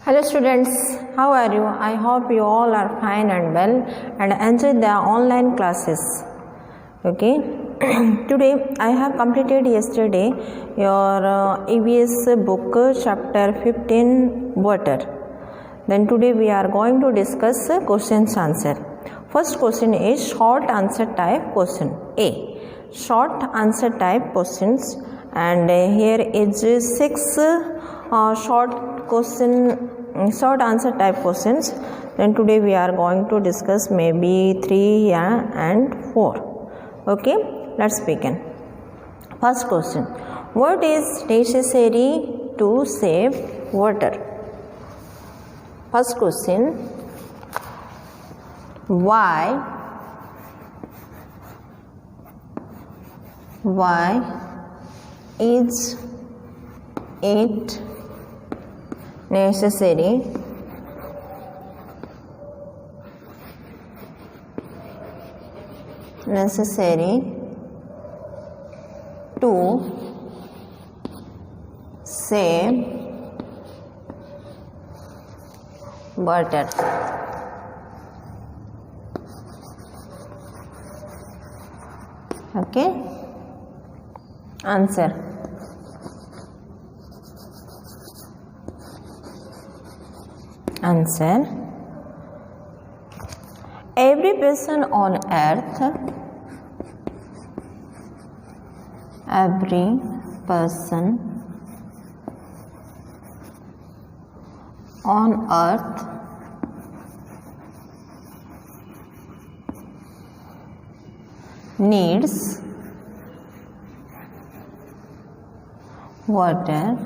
Hello students, how are you? I hope you all are fine and well and enjoy the online classes. Okay, today I have completed yesterday your EVS book chapter 15 water. Then today we are going to discuss questions answer. First question is short answer type question. A. Short answer type questions, and here is 6 short answer type questions. Then today we are going to discuss maybe 3 and 4. Okay, let's begin. First question, what is necessary to save water? First question, why is it necessary to save water? Okay, answer. Every person on earth needs water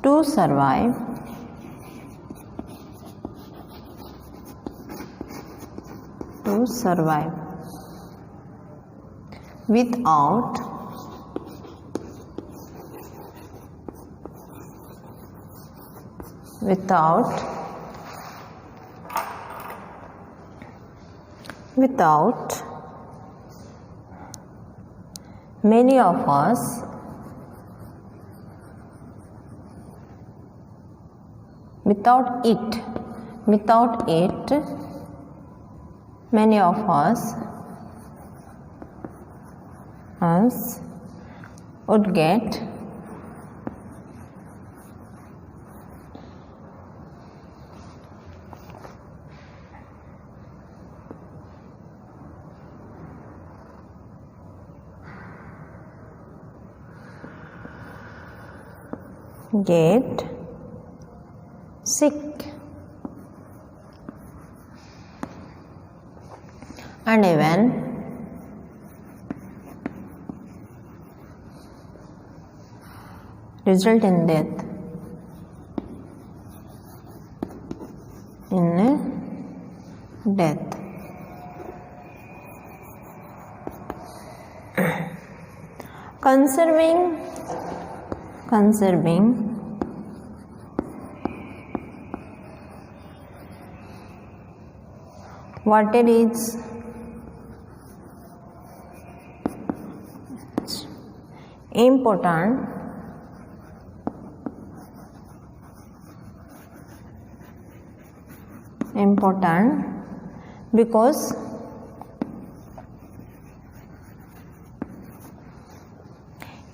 to survive. Without many of us without it many of us would get sick. And even result in death. Conserving water is important because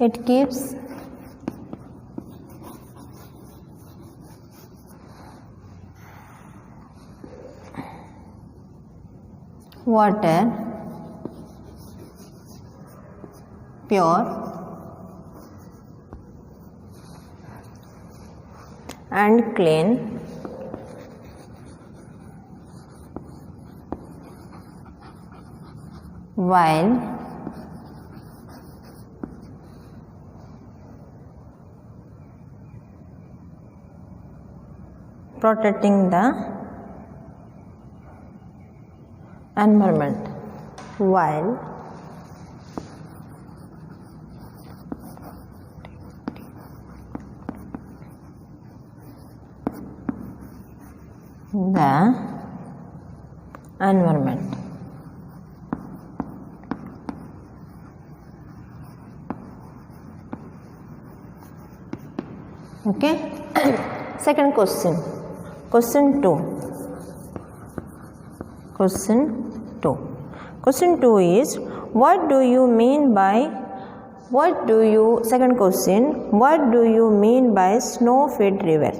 it keeps water pure and clean while protecting the environment. Okay. Second question. Question 2. Question 2 is, what do you mean by second question, what do you mean by snow-fed river?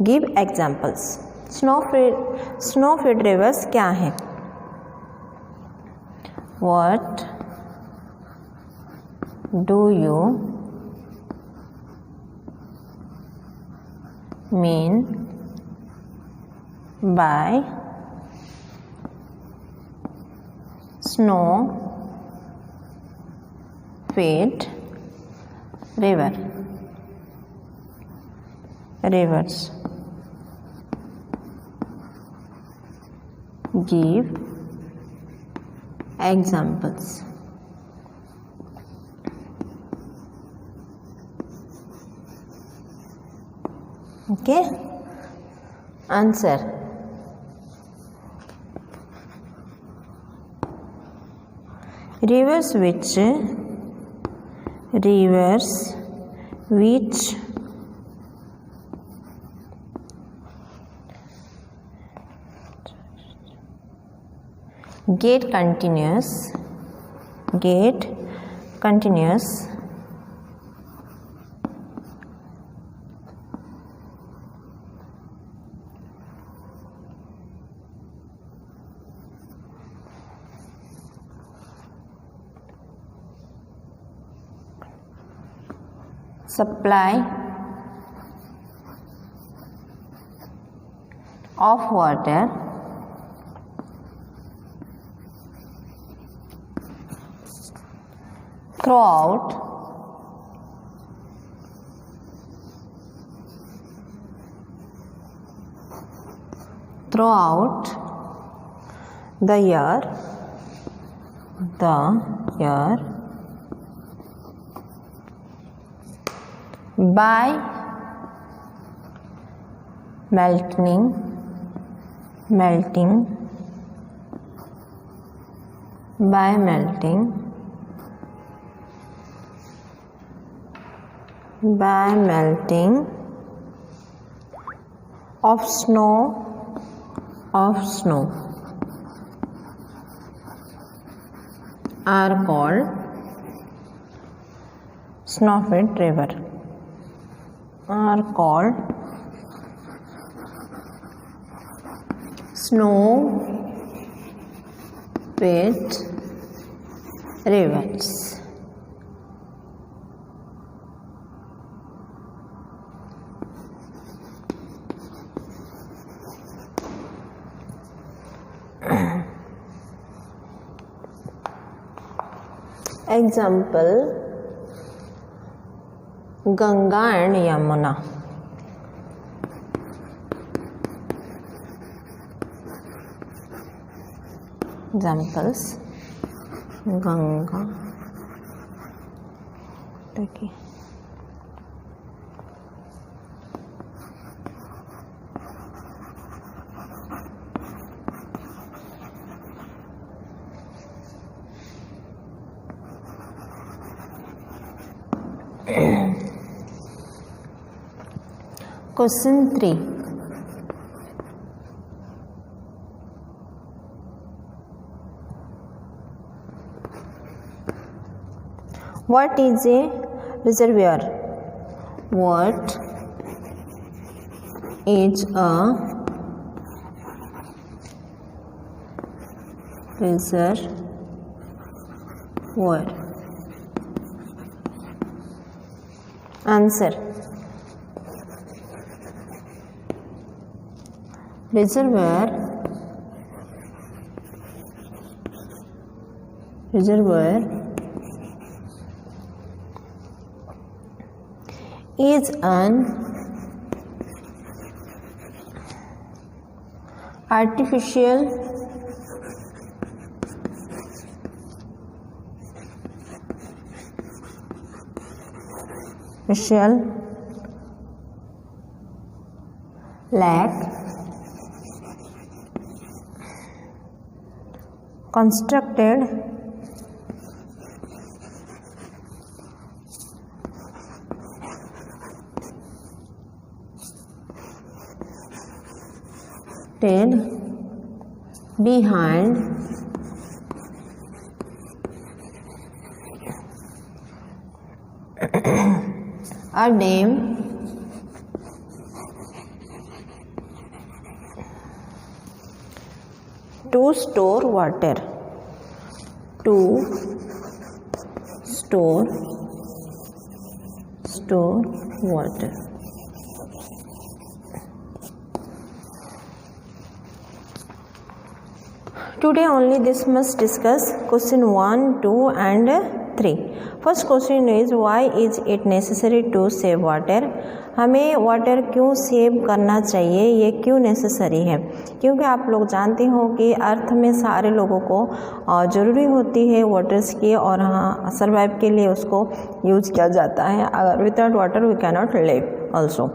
Give examples. Snow-fed rivers क्या है? What do you mean by snow-fed rivers? Give examples. Okay. Answer. Rivers which get continuous supply of water throughout the year by melting of snow are called snow-fed river. Are called snow-fed rivers. Example, Ganga and Yamuna. Examples, Ganga. Okay. Question 3. What is a reservoir? What is a reservoir? Answer. Reservoir is an artificial lake constructed behind a dam to store water. To store water. Today only this must discuss question 1, 2 and 3. First question is why is it necessary to save water? हमें water क्यों save करना चाहिए, ये क्यों necessary है? क्योंकि आप लोग जानते हो कि अर्थ में सारे लोगों को ज़रूरी होती है वाटर्स की, और हाँ सर्वाइव के लिए उसको यूज़ किया जाता है. अगर without water we can not live also.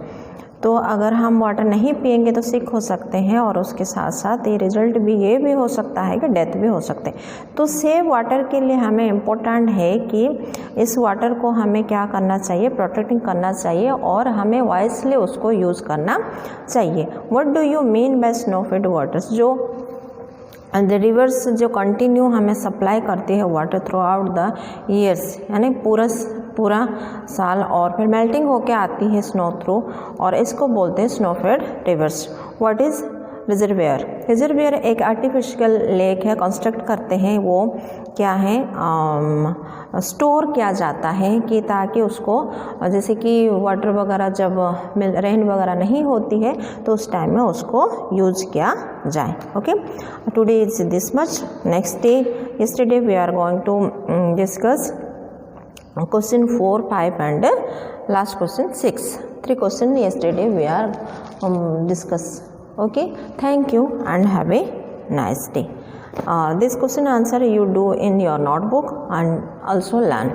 तो अगर हम वाटर नहीं पिएंगे तो सिक हो सकते हैं, और उसके साथ साथ ये रिजल्ट भी ये भी हो सकता है कि डेथ भी हो सकते हैं. तो सेव वाटर के लिए हमें इम्पोर्टेंट है कि इस वाटर को हमें क्या करना चाहिए, प्रोटेक्टिंग करना चाहिए, और हमें वाइसली उसको यूज़ करना चाहिए. What do you mean by snow fed waters? जो रिवर्स जो कंटिन्यू हमें सप्लाई करती है water throughout the years, यानी पूरा साल, और फिर मेल्टिंग होके आती है स्नो थ्रू, और इसको बोलते हैं snow fed rivers. What is reservoir? Reservoir एक आर्टिफिशियल लेक है, कंस्ट्रक्ट करते हैं. वो क्या है, स्टोर किया जाता है कि ताकि उसको, जैसे कि वाटर वगैरह जब रेन वगैरह नहीं होती है तो उस टाइम में उसको यूज किया जाए. Okay, today is this much. Next day, yesterday we are going to discuss question 4, 5 and last question 6. 3 questions yesterday we are discuss. Okay, thank you and have a nice day. This question answer you do in your notebook and also learn.